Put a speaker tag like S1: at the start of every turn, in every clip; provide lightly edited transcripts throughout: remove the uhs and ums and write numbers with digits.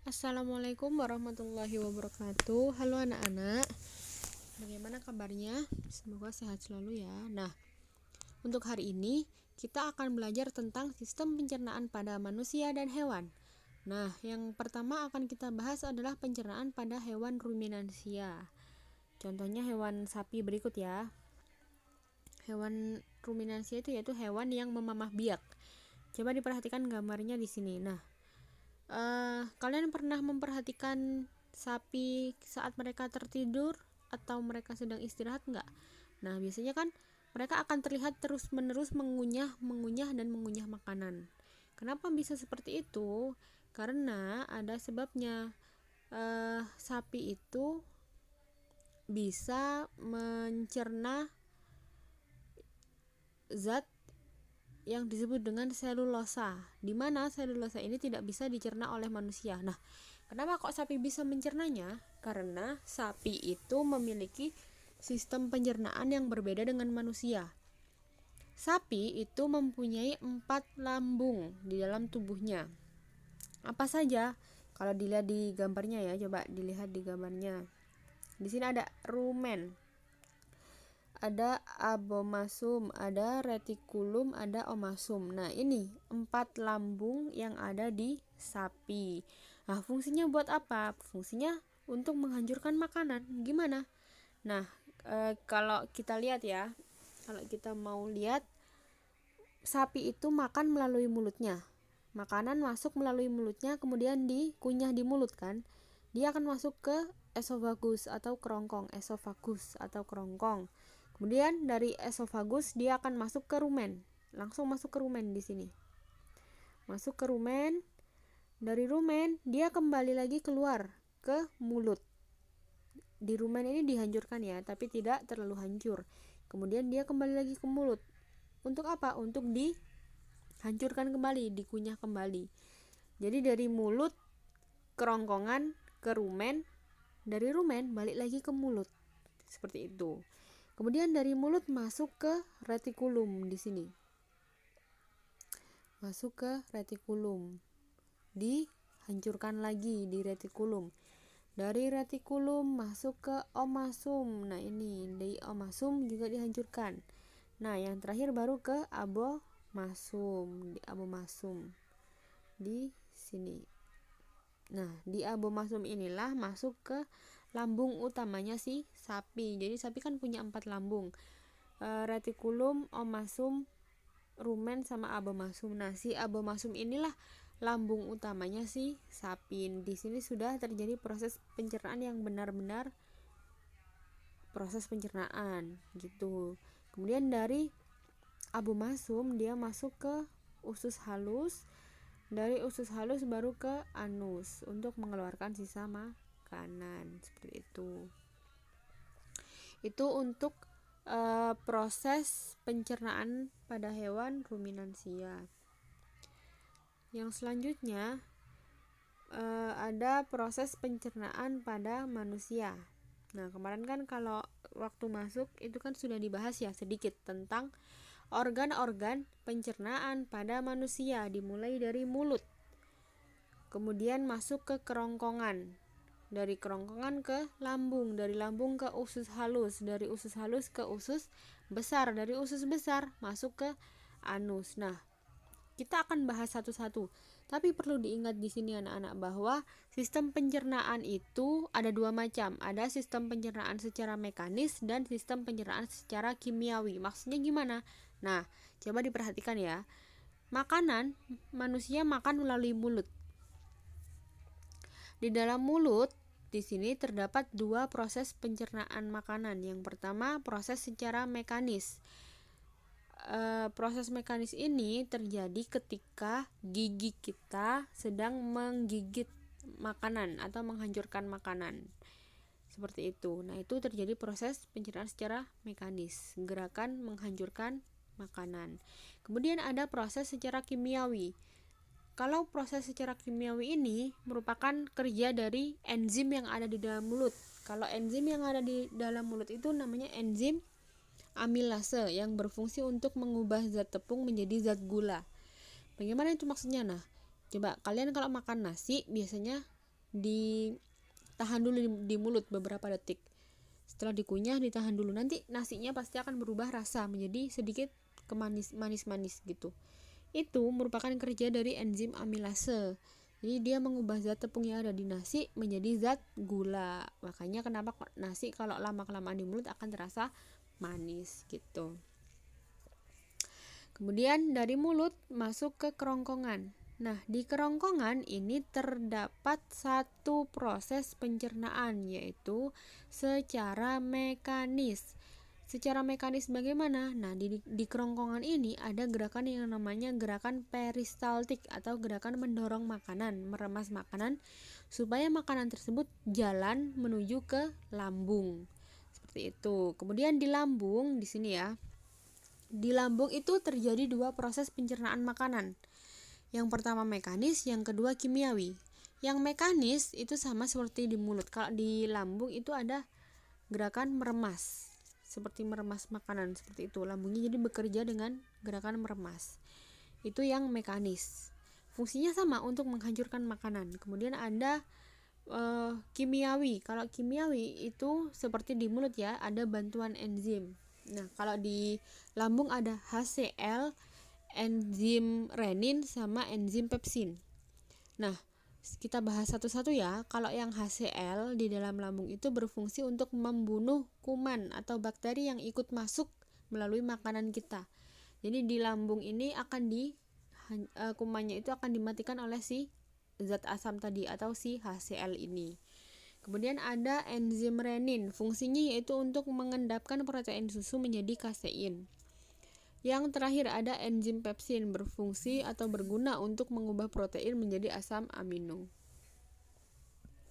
S1: Assalamualaikum warahmatullahi wabarakatuh. Halo anak-anak, bagaimana kabarnya? Semoga sehat selalu ya. Nah, untuk hari ini kita akan belajar tentang sistem pencernaan pada manusia dan hewan. Nah, yang pertama akan kita bahas adalah pencernaan pada hewan ruminansia. Contohnya hewan sapi berikut ya. Hewan ruminansia itu yaitu hewan yang memamah biak. Coba diperhatikan gambarnya di sini. Nah, kalian pernah memperhatikan sapi saat mereka tertidur atau mereka sedang istirahat nggak? Nah, biasanya kan mereka akan terlihat terus-menerus mengunyah dan mengunyah makanan. Kenapa bisa seperti itu? Karena ada sebabnya. Sapi itu bisa mencerna zat yang disebut dengan selulosa, di mana selulosa ini tidak bisa dicerna oleh manusia. Nah, kenapa kok sapi bisa mencernanya? Karena sapi itu memiliki sistem pencernaan yang berbeda dengan manusia. Sapi itu mempunyai 4 lambung di dalam tubuhnya. Apa saja? Kalau dilihat di gambarnya ya, coba dilihat di gambarnya. Di sini ada rumen, ada abomasum, ada retikulum, ada omasum. Nah, ini 4 lambung yang ada di sapi. Nah, fungsinya buat apa? Fungsinya untuk menghancurkan makanan. Gimana? Nah, kalau kita lihat ya, kalau kita mau lihat, sapi itu makan melalui mulutnya. Makanan masuk melalui mulutnya, kemudian dikunyah di mulut kan. Dia akan masuk ke esofagus atau kerongkong. Kemudian dari esofagus dia akan masuk ke rumen. Langsung masuk ke rumen di sini. Masuk ke rumen. Dari rumen dia kembali lagi keluar ke mulut. Di rumen ini dihancurkan ya, tapi tidak terlalu hancur. Kemudian dia kembali lagi ke mulut. Untuk apa? Untuk dihancurkan kembali, dikunyah kembali. Jadi dari mulut, kerongkongan, ke rumen, dari rumen balik lagi ke mulut. Seperti itu. Kemudian dari mulut masuk ke retikulum di sini. Masuk ke retikulum. Dihancurkan lagi di retikulum. Dari retikulum masuk ke omasum. Nah, ini di omasum juga dihancurkan. Nah, yang terakhir baru ke abomasum. Di abomasum. Di sini. Nah, di abomasum inilah masuk ke lambung utamanya si sapi. Jadi sapi kan punya 4 lambung. Retikulum, omasum, rumen sama abomasum. Nah, si abomasum inilah lambung utamanya si sapi. Di sini sudah terjadi proses pencernaan yang benar-benar proses pencernaan gitu. Kemudian dari abomasum dia masuk ke usus halus. Dari usus halus baru ke anus untuk mengeluarkan sisa makanan. Seperti itu. Itu untuk proses pencernaan pada hewan ruminansia. Yang selanjutnya ada proses pencernaan pada manusia. Nah, kemarin kan kalau waktu masuk itu kan sudah dibahas ya sedikit tentang organ-organ pencernaan pada manusia, dimulai dari mulut. Kemudian masuk ke kerongkongan. Dari kerongkongan ke lambung, dari lambung ke usus halus, dari usus halus ke usus besar, dari usus besar masuk ke anus. Nah, kita akan bahas satu-satu. Tapi perlu diingat di sini anak-anak bahwa sistem pencernaan itu ada 2 macam. Ada sistem pencernaan secara mekanis dan sistem pencernaan secara kimiawi. Maksudnya gimana? Nah, coba diperhatikan ya. Makanan, manusia makan melalui mulut. Di dalam mulut, di sini terdapat 2 proses pencernaan makanan. Yang pertama, proses secara mekanis. Proses mekanis ini terjadi ketika gigi kita sedang menggigit makanan atau menghancurkan makanan. Seperti itu. Nah, itu terjadi proses pencernaan secara mekanis, gerakan menghancurkan makanan. Kemudian ada proses secara kimiawi. Kalau proses secara kimiawi ini merupakan kerja dari enzim yang ada di dalam mulut. Kalau enzim yang ada di dalam mulut itu namanya enzim amilase yang berfungsi untuk mengubah zat tepung menjadi zat gula. Bagaimana itu maksudnya? Nah, coba kalian kalau makan nasi biasanya ditahan dulu di mulut beberapa detik. Setelah dikunyah, ditahan dulu. Nanti nasinya pasti akan berubah rasa menjadi sedikit manis-manis gitu. Itu merupakan kerja dari enzim amilase. Jadi dia mengubah zat tepung yang ada di nasi menjadi zat gula. Makanya kenapa nasi kalau lama-kelamaan di mulut akan terasa manis gitu. Kemudian dari mulut masuk ke kerongkongan. Nah, di kerongkongan ini terdapat satu proses pencernaan, yaitu secara mekanis. Secara mekanis bagaimana? Nah, di kerongkongan ini ada gerakan yang namanya gerakan peristaltik atau gerakan mendorong makanan, meremas makanan supaya makanan tersebut jalan menuju ke lambung. Seperti itu. Kemudian di lambung, di sini ya. Di lambung itu terjadi dua proses pencernaan makanan. Yang pertama mekanis, yang kedua kimiawi. Yang mekanis itu sama seperti di mulut. Kalau di lambung itu ada gerakan meremas, seperti meremas makanan, seperti itu. Lambungnya jadi bekerja dengan gerakan meremas. Itu yang mekanis. Fungsinya sama untuk menghancurkan makanan. Kemudian ada kimiawi. Kalau kimiawi itu seperti di mulut ya, ada bantuan enzim. Nah, kalau di lambung ada HCl, enzim renin sama enzim pepsin. Nah, kita bahas satu-satu ya. Kalau yang HCl di dalam lambung itu berfungsi untuk membunuh kuman atau bakteri yang ikut masuk melalui makanan kita. Jadi di lambung ini kumannya itu akan dimatikan oleh si zat asam tadi atau si HCl ini. Kemudian ada enzim renin. Fungsinya yaitu untuk mengendapkan protein susu menjadi kasein. Yang terakhir ada enzim pepsin, berfungsi atau berguna untuk mengubah protein menjadi asam amino.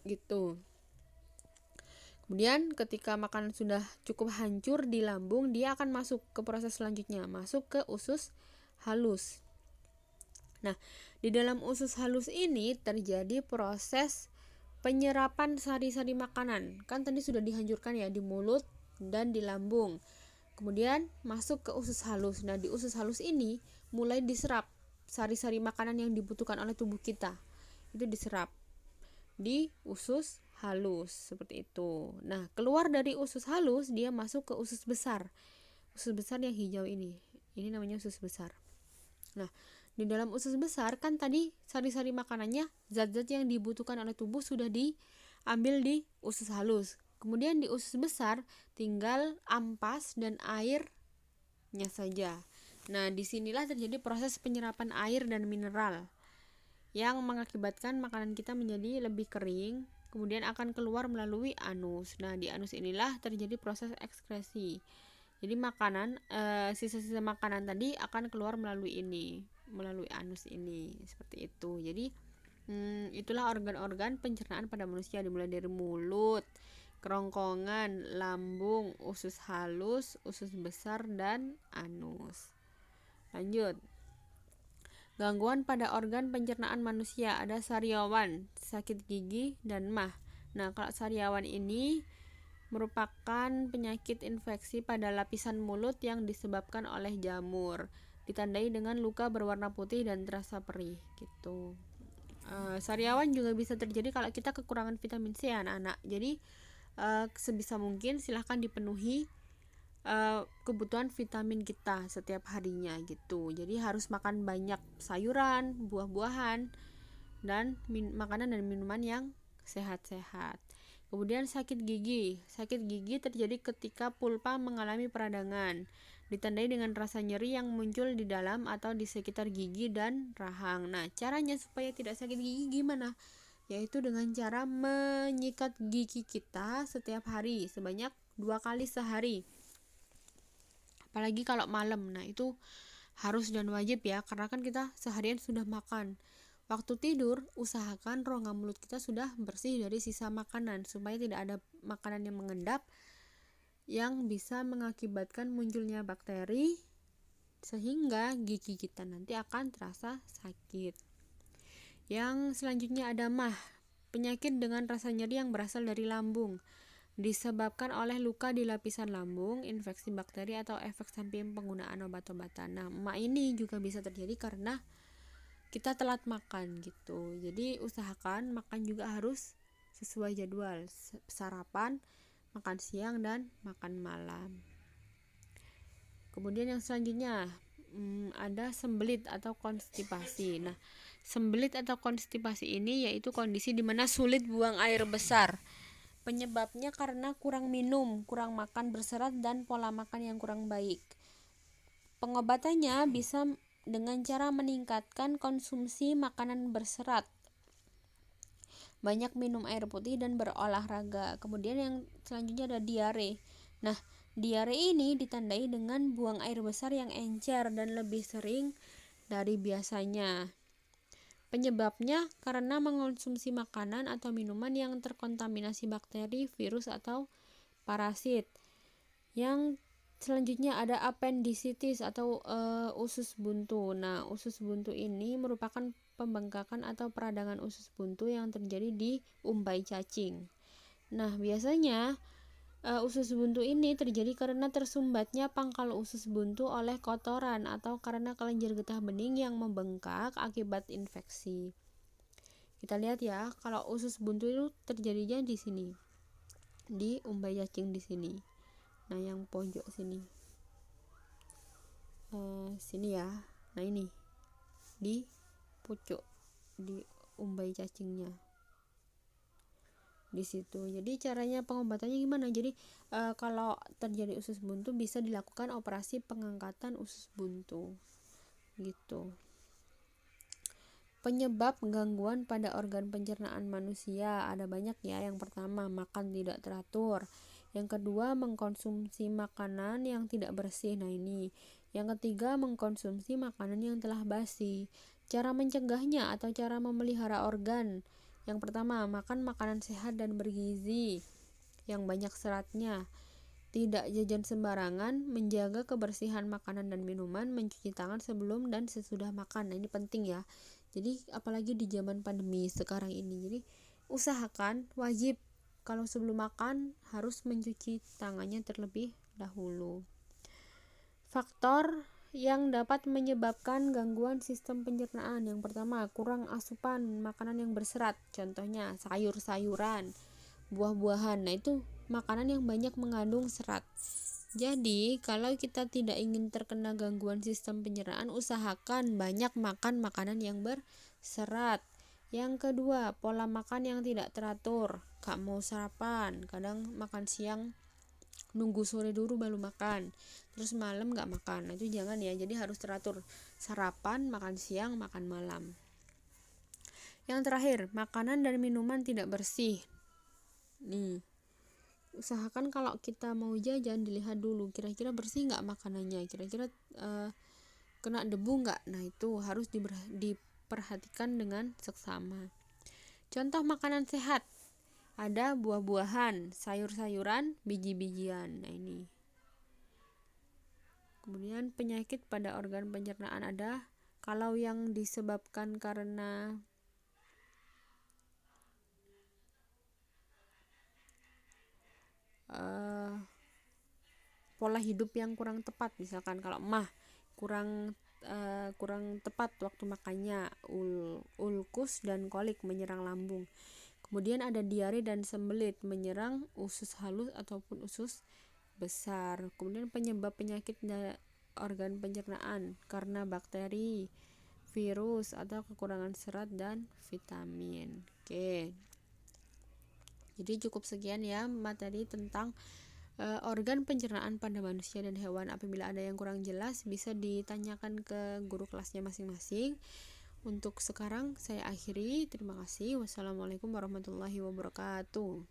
S1: Gitu. Kemudian ketika makanan sudah cukup hancur di lambung, dia akan masuk ke proses selanjutnya, masuk ke usus halus. Nah, di dalam usus halus ini terjadi proses penyerapan sari-sari makanan. Kan tadi sudah dihancurkan ya di mulut dan di lambung. Kemudian masuk ke usus halus. Nah, di usus halus ini mulai diserap sari-sari makanan yang dibutuhkan oleh tubuh kita. Itu diserap di usus halus seperti itu. Nah, keluar dari usus halus dia masuk ke usus besar. Usus besar yang hijau ini. Ini namanya usus besar. Nah, di dalam usus besar kan tadi sari-sari makanannya, zat-zat yang dibutuhkan oleh tubuh sudah diambil di usus halus. Kemudian di usus besar tinggal ampas dan airnya saja. Nah, disinilah terjadi proses penyerapan air dan mineral yang mengakibatkan makanan kita menjadi lebih kering, kemudian akan keluar melalui anus. Nah, di anus inilah terjadi proses ekskresi. Jadi sisa-sisa makanan tadi akan keluar melalui anus ini, seperti itu. Jadi itulah organ-organ pencernaan pada manusia, dimulai dari mulut, kerongkongan, lambung, usus halus, usus besar, dan anus. Lanjut. Gangguan pada organ pencernaan manusia, ada sariawan, sakit gigi, dan MAH. Nah, kalau sariawan ini merupakan penyakit infeksi pada lapisan mulut yang disebabkan oleh jamur, ditandai dengan luka berwarna putih dan terasa perih gitu. Sariawan juga bisa terjadi kalau kita kekurangan vitamin C anak-anak. Jadi sebisa mungkin silahkan dipenuhi kebutuhan vitamin kita setiap harinya gitu. Jadi harus makan banyak sayuran, buah-buahan, dan makanan dan minuman yang sehat-sehat. Kemudian sakit gigi. Sakit gigi terjadi ketika pulpa mengalami peradangan, ditandai dengan rasa nyeri yang muncul di dalam atau di sekitar gigi dan rahang. Nah, caranya supaya tidak sakit gigi gimana? Yaitu dengan cara menyikat gigi kita setiap hari sebanyak 2 kali sehari. Apalagi kalau malam. Nah, itu harus dan wajib ya, karena kan kita seharian sudah makan. Waktu tidur, usahakan rongga mulut kita sudah bersih dari sisa makanan supaya tidak ada makanan yang mengendap yang bisa mengakibatkan munculnya bakteri sehingga gigi kita nanti akan terasa sakit. Yang selanjutnya ada MAH, penyakit dengan rasa nyeri yang berasal dari lambung, disebabkan oleh luka di lapisan lambung, infeksi bakteri, atau efek samping penggunaan obat-obatan. Nah, MAH ini juga bisa terjadi karena kita telat makan gitu. Jadi usahakan makan juga harus sesuai jadwal, sarapan, makan siang, dan makan malam. Kemudian yang selanjutnya ada sembelit atau konstipasi. Nah, sembelit atau konstipasi ini yaitu kondisi di mana sulit buang air besar. Penyebabnya karena kurang minum, kurang makan berserat, dan pola makan yang kurang baik. Pengobatannya bisa dengan cara meningkatkan konsumsi makanan berserat, banyak minum air putih, dan berolahraga. Kemudian yang selanjutnya ada diare. Nah, diare ini ditandai dengan buang air besar yang encer dan lebih sering dari biasanya. Penyebabnya karena mengonsumsi makanan atau minuman yang terkontaminasi bakteri, virus, atau parasit. Yang selanjutnya ada appendicitis atau usus buntu. Nah, usus buntu ini merupakan pembengkakan atau peradangan usus buntu yang terjadi di umbai cacing. Nah, biasanya usus buntu ini terjadi karena tersumbatnya pangkal usus buntu oleh kotoran atau karena kelenjar getah bening yang membengkak akibat infeksi. Kita lihat ya, kalau usus buntu itu terjadinya di sini, di umbai cacing di sini. Nah, yang pojok sini, sini ya. Nah, ini di pucuk, di umbai cacingnya di situ. Jadi caranya pengobatannya gimana? Jadi kalau terjadi usus buntu bisa dilakukan operasi pengangkatan usus buntu gitu. Penyebab gangguan pada organ pencernaan manusia ada banyak ya. Yang pertama, makan tidak teratur. Yang kedua, mengkonsumsi makanan yang tidak bersih. Nah, ini. Yang ketiga, mengkonsumsi makanan yang telah basi. Cara mencegahnya atau cara memelihara organ. Yang pertama, makan makanan sehat dan bergizi yang banyak seratnya. Tidak jajan sembarangan, menjaga kebersihan makanan dan minuman, mencuci tangan sebelum dan sesudah makan. Nah, ini penting ya. Jadi apalagi di zaman pandemi sekarang ini. Jadi usahakan wajib kalau sebelum makan harus mencuci tangannya terlebih dahulu. Faktor yang dapat menyebabkan gangguan sistem pencernaan. Yang pertama, kurang asupan makanan yang berserat. Contohnya sayur-sayuran, buah-buahan. Nah, itu makanan yang banyak mengandung serat. Jadi, kalau kita tidak ingin terkena gangguan sistem pencernaan, usahakan banyak makan makanan yang berserat. Yang kedua, pola makan yang tidak teratur. Gak mau sarapan, kadang makan siang nunggu sore dulu baru makan, terus malam gak makan. Nah, itu jangan ya. Jadi harus teratur, sarapan, makan siang, makan malam. Yang terakhir, makanan dan minuman tidak bersih. Nih, usahakan kalau kita mau jajan dilihat dulu kira-kira bersih nggak makanannya, kira-kira kena debu nggak. Nah, itu harus diperhatikan dengan seksama. Contoh makanan sehat ada buah-buahan, sayur-sayuran, biji-bijian. Nah, ini. Kemudian penyakit pada organ pencernaan ada kalau yang disebabkan karena pola hidup yang kurang tepat. Misalkan kalau kurang tepat waktu makannya, ulkus dan kolik menyerang lambung. Kemudian ada diare dan sembelit menyerang usus halus ataupun usus besar. Kemudian penyebab penyakit organ pencernaan karena bakteri, virus, atau kekurangan serat dan vitamin. Oke. Jadi cukup sekian ya materi tentang organ pencernaan pada manusia dan hewan. Apabila ada yang kurang jelas bisa ditanyakan ke guru kelasnya masing-masing. Untuk sekarang saya akhiri. Terima kasih. Wassalamualaikum warahmatullahi wabarakatuh.